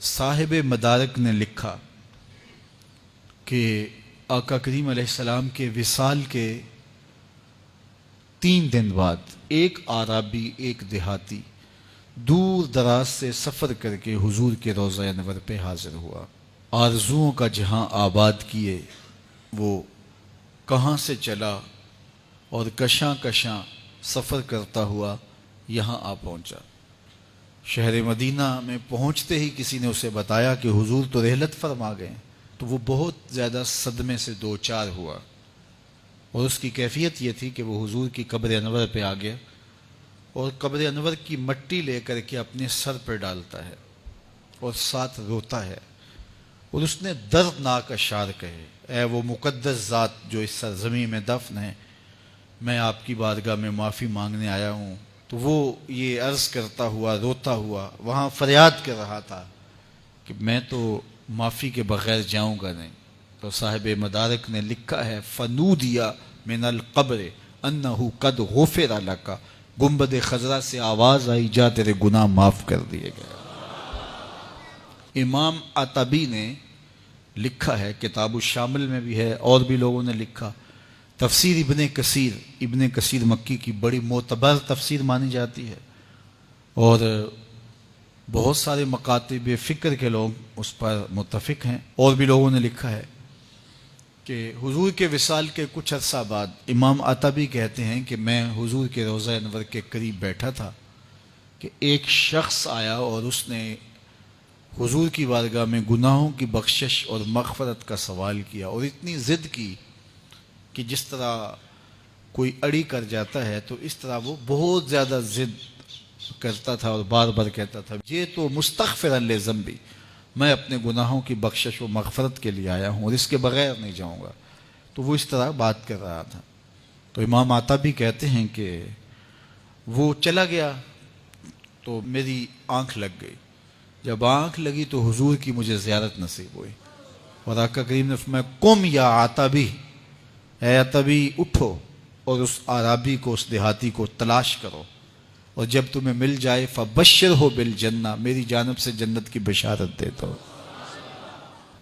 صاحب مدارک نے لکھا کہ آقا کریم علیہ السلام کے وصال کے 3 دن بعد ایک عرابی، ایک دیہاتی دور دراز سے سفر کر کے حضور کے روضہ انور پہ حاضر ہوا۔ آرزوؤں کا جہاں آباد کیے وہ کہاں سے چلا اور کشاں کشاں سفر کرتا ہوا یہاں آ پہنچا۔ شہر مدینہ میں پہنچتے ہی کسی نے اسے بتایا کہ حضور تو رحلت فرما گئے، تو وہ بہت زیادہ صدمے سے دوچار ہوا، اور اس کی کیفیت یہ تھی کہ وہ حضور کی قبر انور پہ آ گیا اور قبر انور کی مٹی لے کر کے اپنے سر پر ڈالتا ہے اور ساتھ روتا ہے، اور اس نے دردناک اشعار کہے: اے وہ مقدس ذات جو اس سرزمین میں دفن ہے، میں آپ کی بارگاہ میں معافی مانگنے آیا ہوں۔ تو وہ یہ عرض کرتا ہوا، روتا ہوا وہاں فریاد کر رہا تھا کہ میں تو معافی کے بغیر جاؤں گا نہیں۔ تو صاحب مدارک نے لکھا ہے: فنودیا من القبر انہ قد غفر لک، گنبد خضرا سے آواز آئی، جا تیرے گناہ معاف کر دیے گئے۔ امام عتبی نے لکھا ہے، کتاب الشامل میں بھی ہے، اور بھی لوگوں نے لکھا۔ تفسیر ابن کثیر مکی کی بڑی معتبر تفسیر مانی جاتی ہے، اور بہت سارے مکاتب فکر کے لوگ اس پر متفق ہیں۔ اور بھی لوگوں نے لکھا ہے کہ حضور کے وصال کے کچھ عرصہ بعد امام عتبی کہتے ہیں کہ میں حضور کے روضہ انور کے قریب بیٹھا تھا کہ ایک شخص آیا اور اس نے حضور کی بارگاہ میں گناہوں کی بخشش اور مغفرت کا سوال کیا، اور اتنی ضد کی کہ جس طرح کوئی اڑی کر جاتا ہے تو اس طرح وہ بہت زیادہ ضد کرتا تھا اور بار بار کہتا تھا: یہ تو مستغفرا لذنبی، میں اپنے گناہوں کی بخشش و مغفرت کے لیے آیا ہوں اور اس کے بغیر نہیں جاؤں گا۔ تو وہ اس طرح بات کر رہا تھا۔ تو امام عتبی کہتے ہیں کہ وہ چلا گیا تو میری آنکھ لگ گئی، جب آنکھ لگی تو حضور کی مجھے زیارت نصیب ہوئی، اور آقا کریم نے فرمایا: قم یا عتبی، اے عتبی اٹھو اور اس عرابی کو، اس دیہاتی کو تلاش کرو، اور جب تمہیں مل جائے فبشرہ بالجنہ، میری جانب سے جنت کی بشارت دیتا ہو۔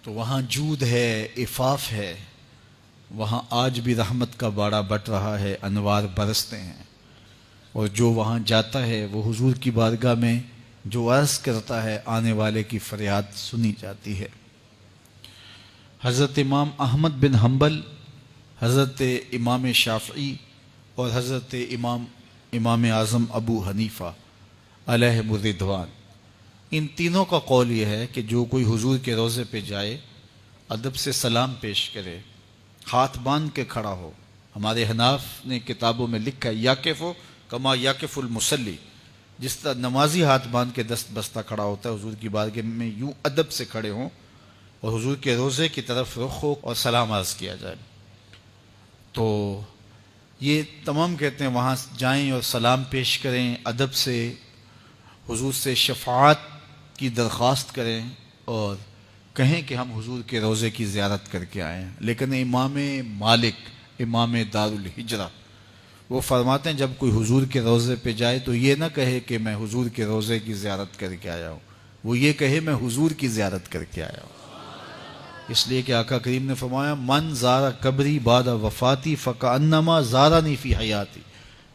تو وہاں جود ہے، عفاف ہے، وہاں آج بھی رحمت کا باڑا بٹ رہا ہے، انوار برستے ہیں، اور جو وہاں جاتا ہے وہ حضور کی بارگاہ میں جو عرض کرتا ہے آنے والے کی فریاد سنی جاتی ہے۔ حضرت امام احمد بن حنبل، حضرت امام شافعی اور حضرت امام اعظم ابو حنیفہ علیہم الرضوان، ان تینوں کا قول یہ ہے کہ جو کوئی حضور کے روضے پہ جائے، ادب سے سلام پیش کرے، ہاتھ باندھ کے کھڑا ہو۔ ہمارے حناف نے کتابوں میں لکھا ہے: یاقف کما یاقف المصلی، جس طرح نمازی ہاتھ باندھ کے دست بستہ کھڑا ہوتا ہے حضور کی بارگاہ میں، یوں ادب سے کھڑے ہوں اور حضور کے روضے کی طرف رخ ہو اور سلام عرض کیا جائے۔ تو یہ تمام کہتے ہیں وہاں جائیں اور سلام پیش کریں، ادب سے حضور سے شفاعت کی درخواست کریں اور کہیں کہ ہم حضور کے روضے کی زیارت کر کے آئے ہیں۔ لیکن امام مالک، امام دار الہجرہ، وہ فرماتے ہیں جب کوئی حضور کے روضے پہ جائے تو یہ نہ کہے کہ میں حضور کے روضے کی زیارت کر کے آیا ہوں، وہ یہ کہے میں حضور کی زیارت کر کے آیا ہوں۔ اس لیے کہ آقا کریم نے فرمایا: من زارا قبری بعد وفاتی فکأنما زارنی فی حیاتی،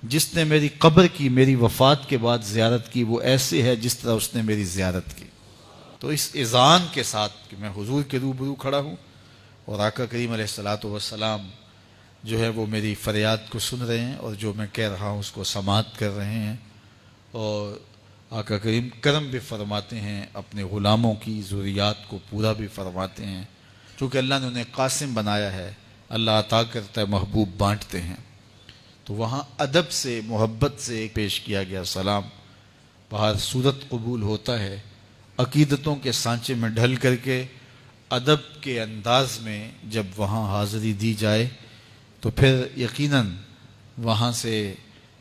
جس نے میری قبر کی میری وفات کے بعد زیارت کی وہ ایسے ہے جس طرح اس نے میری زیارت کی۔ تو اس اذعان کے ساتھ کہ میں حضور کے روبرو کھڑا ہوں اور آقا کریم علیہ الصلوۃ والسلام جو ہے وہ میری فریاد کو سن رہے ہیں اور جو میں کہہ رہا ہوں اس کو سماعت کر رہے ہیں، اور آقا کریم کرم بھی فرماتے ہیں، اپنے غلاموں کی ضروریات کو پورا بھی فرماتے ہیں، چونکہ اللہ نے انہیں قاسم بنایا ہے، اللہ عطا کرتا ہے، محبوب بانٹتے ہیں۔ تو وہاں ادب سے، محبت سے پیش کیا گیا سلام، بہر صورت قبول ہوتا ہے، عقیدتوں کے سانچے میں ڈھل کر کے ادب کے انداز میں جب وہاں حاضری دی جائے تو پھر یقیناً وہاں سے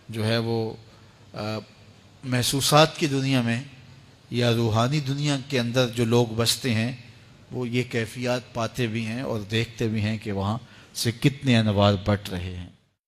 جو ہے وہ محسوسات کی دنیا میں یا روحانی دنیا کے اندر جو لوگ بستے ہیں وہ یہ کیفیات پاتے بھی ہیں اور دیکھتے بھی ہیں کہ وہاں سے کتنے انوار بٹ رہے ہیں۔